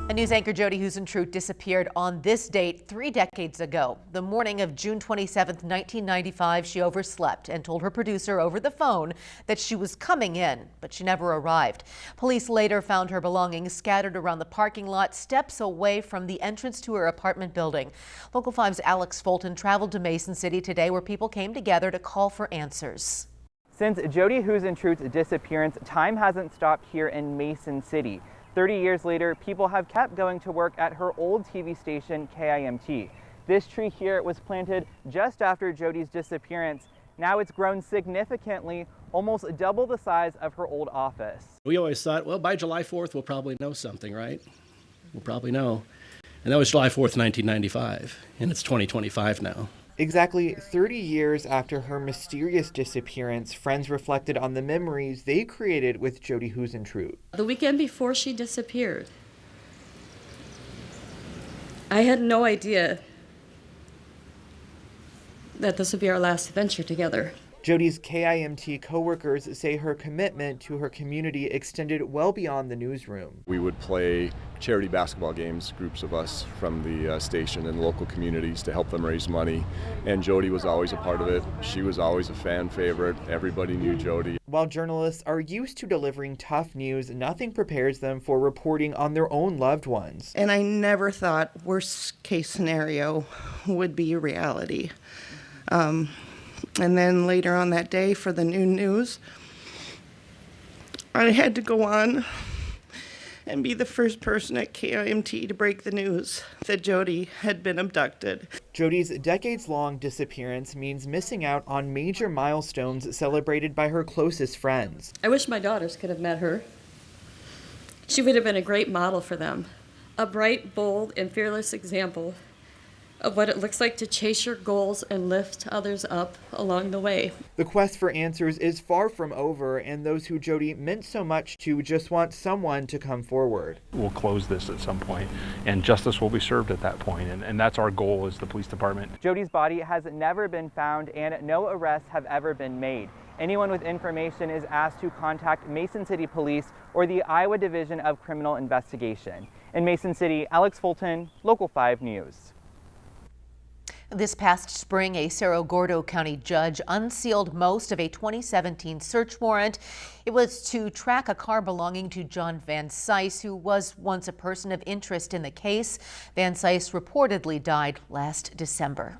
A news anchor, Jodi Huisentruit, disappeared on this date 3 decades ago. The morning of June 27, 1995, she overslept and told her producer over the phone that she was coming in, but she never arrived. Police later found her belongings scattered around the parking lot, steps away from the entrance to her apartment building. Local 5's Alex Fulton traveled to Mason City today, where people came together to call for answers. Since Jodi Huisentruit's disappearance, time hasn't stopped here in Mason City. 30 years later, people have kept going to work at her old TV station, KIMT. This tree here was planted just after Jodi's disappearance. Now it's grown significantly, almost double the size of her old office. We always thought, well, by July 4th, we'll probably know something, right? We'll probably know. And that was July 4th, 1995, and it's 2025 now. Exactly 30 years after her mysterious disappearance, friends reflected on the memories they created with Jodi Huisentruit. The weekend before she disappeared, I had no idea that this would be our last adventure together. Jodi's KIMT coworkers say her commitment to her community extended well beyond the newsroom. We would play charity basketball games, groups of us from the station and local communities, to help them raise money. And Jodi was always a part of it. She was always a fan favorite. Everybody knew Jodi. While journalists are used to delivering tough news, nothing prepares them for reporting on their own loved ones. And I never thought worst case scenario would be a reality. And then later on that day for the noon news, I had to go on and be the first person at KIMT to break the news that Jodi had been abducted. Jodi's decades-long disappearance means missing out on major milestones celebrated by her closest friends. I wish my daughters could have met her. She would have been a great model for them, a bright, bold, and fearless example of what it looks like to chase your goals and lift others up along the way. The quest for answers is far from over, and those who Jodi meant so much to just want someone to come forward. We'll close this at some point, and justice will be served at that point, and that's our goal as the police department. Jodi's body has never been found, and no arrests have ever been made. Anyone with information is asked to contact Mason City Police or the Iowa Division of Criminal Investigation. In Mason City, Alex Fulton, Local 5 News. This past spring, a Cerro Gordo County judge unsealed most of a 2017 search warrant. It was to track a car belonging to John Van Cise, who was once a person of interest in the case. Van Cise reportedly died last December.